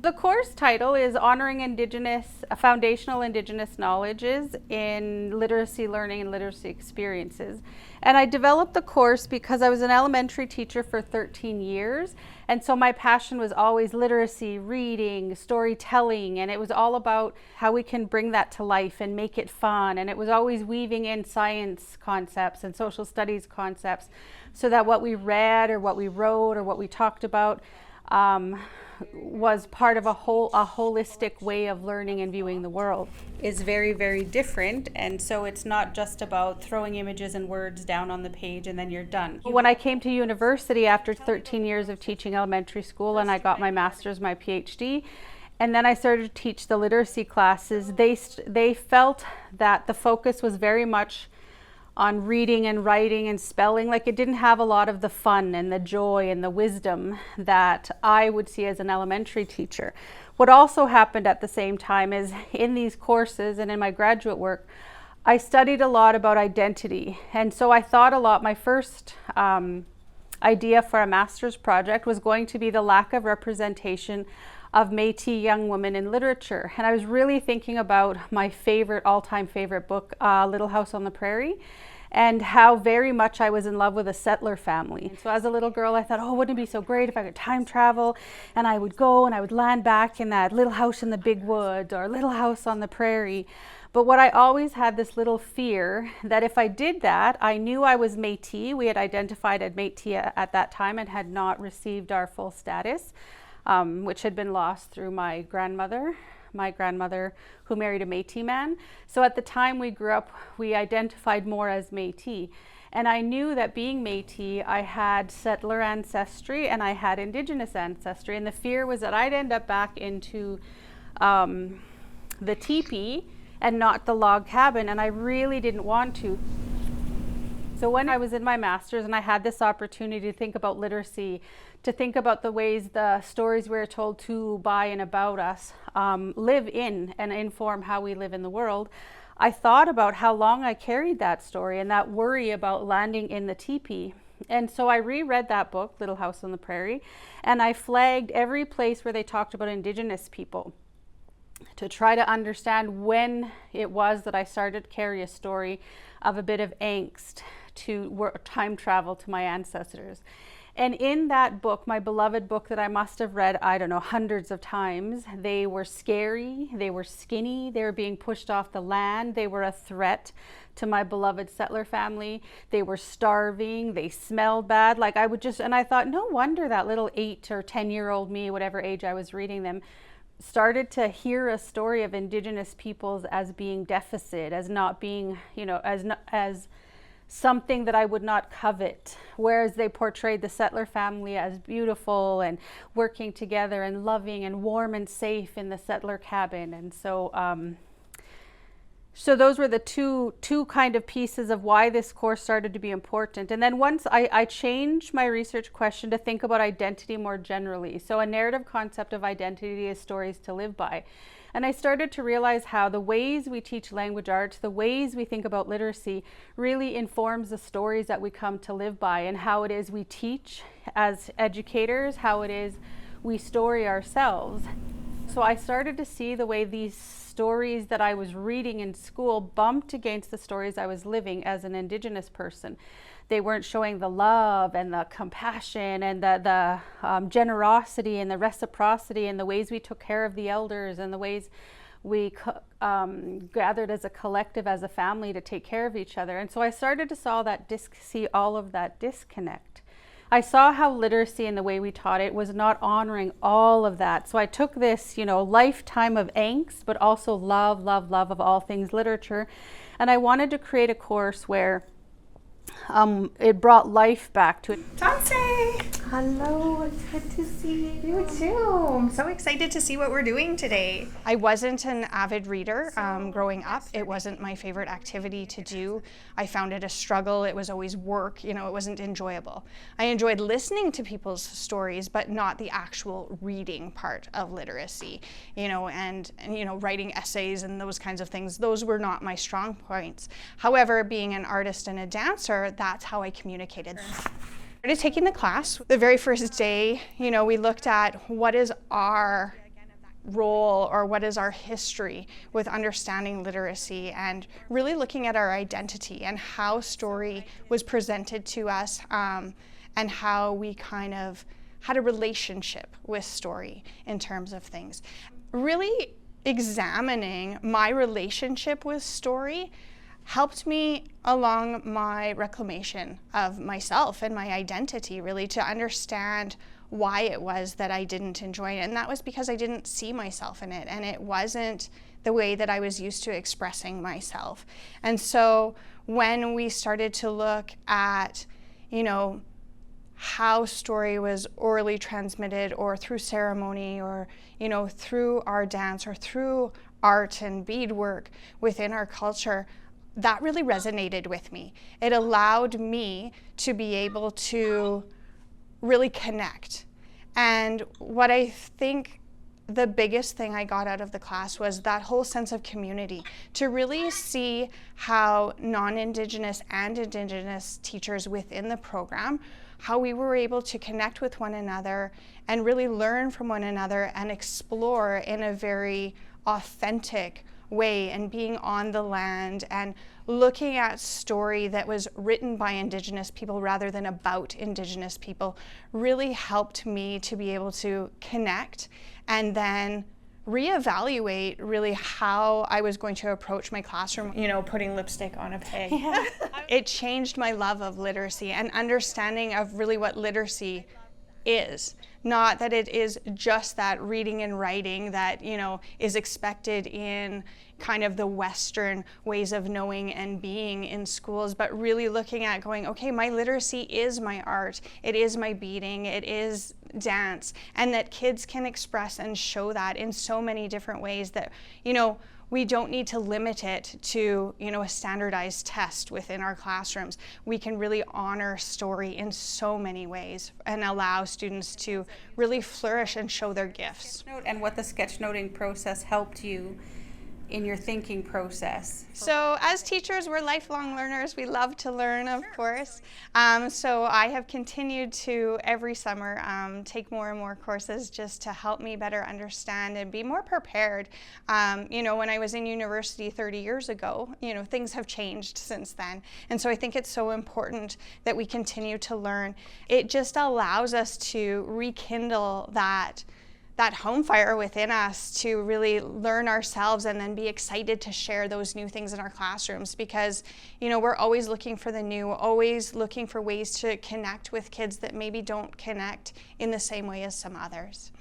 The course title is Honoring Foundational Indigenous Knowledges in Literacy Learning and Literacy Experiences. And I developed the course because I was an elementary teacher for 13 years. And so my passion was always literacy, reading, storytelling, and it was all about how we can bring that to life and make it fun. And it was always weaving in science concepts and social studies concepts so that what we read or what we wrote or what we talked about was part of a holistic way of learning and viewing the world. Is very, very different, and so it's not just about throwing images and words down on the page and then you're done. When I came to university after 13 years of teaching elementary school and I got my master's, my PhD, and then I started to teach the literacy classes, they felt that the focus was very much on reading and writing and spelling. Like, it didn't have a lot of the fun and the joy and the wisdom that I would see as an elementary teacher. What also happened at the same time is in these courses and in my graduate work, I studied a lot about identity. And so I thought a lot, my first idea for a master's project was going to be the lack of representation of Métis young women in literature. And I was really thinking about my all-time favorite book, Little House on the Prairie, and how very much I was in love with a settler family. And so as a little girl, I thought, oh, wouldn't it be so great if I could time travel and I would go and I would land back in that little house in the big woods or little house on the prairie. But what I always had this little fear that if I did that, I knew I was Métis. We had identified as Métis at that time and had not received our full status. Which had been lost through my grandmother who married a Métis man. So at the time we grew up, we identified more as Métis. And I knew that being Métis, I had settler ancestry and I had Indigenous ancestry. And the fear was that I'd end up back into the teepee and not the log cabin. And I really didn't want to. So when I was in my master's and I had this opportunity to think about literacy, to think about the ways the stories we were told to, by, and about us live in and inform how we live in the world, I thought about how long I carried that story and that worry about landing in the teepee. And so I reread that book, Little House on the Prairie, and I flagged every place where they talked about Indigenous people to try to understand when it was that I started to carry a story of a bit of angst to time travel to my ancestors. And in that book, my beloved book that I must have read, I don't know, hundreds of times, they were scary, they were skinny, they were being pushed off the land, they were a threat to my beloved settler family, they were starving, they smelled bad. Like, and I thought, no wonder that little 8 or 10-year-old me, whatever age I was reading them, started to hear a story of Indigenous peoples as being deficit, as not being, as something that I would not covet, whereas they portrayed the settler family as beautiful and working together and loving and warm and safe in the settler cabin. And so so those were the two kind of pieces of why this course started to be important. And then once I changed my research question to think about identity more generally. So a narrative concept of identity is stories to live by. And I started to realize how the ways we teach language arts, the ways we think about literacy, really informs the stories that we come to live by, and how it is we teach as educators, how it is we story ourselves. So I started to see the way these stories that I was reading in school bumped against the stories I was living as an Indigenous person. They weren't showing the love and the compassion and the generosity and the reciprocity and the ways we took care of the elders and the ways we gathered as a collective, as a family, to take care of each other. And so I started to see all of that disconnect. I saw how literacy and the way we taught it was not honoring all of that. So I took this, lifetime of angst, but also love, love, love of all things literature. And I wanted to create a course where it brought life back to it. Tansei! Hello, it's good to see you too. I'm so excited to see what we're doing today. I wasn't an avid reader growing up. It wasn't my favorite activity to do. I found it a struggle. It was always work. It wasn't enjoyable. I enjoyed listening to people's stories, but not the actual reading part of literacy. And writing essays and those kinds of things. Those were not my strong points. However, being an artist and a dancer, that's how I communicated. I started taking the class. The very first day, we looked at what is our role or what is our history with understanding literacy, and really looking at our identity and how story was presented to us, and how we kind of had a relationship with story in terms of things. Really examining my relationship with story helped me along my reclamation of myself and my identity, really, to understand why it was that I didn't enjoy it. And that was because I didn't see myself in it, and it wasn't the way that I was used to expressing myself. And so when we started to look at, how story was orally transmitted, or through ceremony, or through our dance, or through art and beadwork within our culture, that really resonated with me. It allowed me to be able to really connect. And what I think the biggest thing I got out of the class was that whole sense of community, to really see how non-Indigenous and Indigenous teachers within the program, how we were able to connect with one another and really learn from one another and explore in a very authentic way, and being on the land and looking at story that was written by Indigenous people rather than about Indigenous people really helped me to be able to connect and then reevaluate really how I was going to approach my classroom, putting lipstick on a pig. Yeah. It changed my love of literacy and understanding of really what literacy is. Not that it is just that reading and writing that, is expected in kind of the Western ways of knowing and being in schools, but really looking at going, okay, my literacy is my art, it is my beading, it is dance, and that kids can express and show that in so many different ways that, we don't need to limit it to, a standardized test within our classrooms. We can really honor story in so many ways and allow students to really flourish and show their gifts. And what the sketchnoting process helped you in your thinking process? So as teachers, we're lifelong learners. We love to learn, of course. So I have continued to, every summer, take more and more courses just to help me better understand and be more prepared. When I was in university 30 years ago, things have changed since then. And so I think it's so important that we continue to learn. It just allows us to rekindle that home fire within us to really learn ourselves and then be excited to share those new things in our classrooms, because we're always looking for the new, always looking for ways to connect with kids that maybe don't connect in the same way as some others.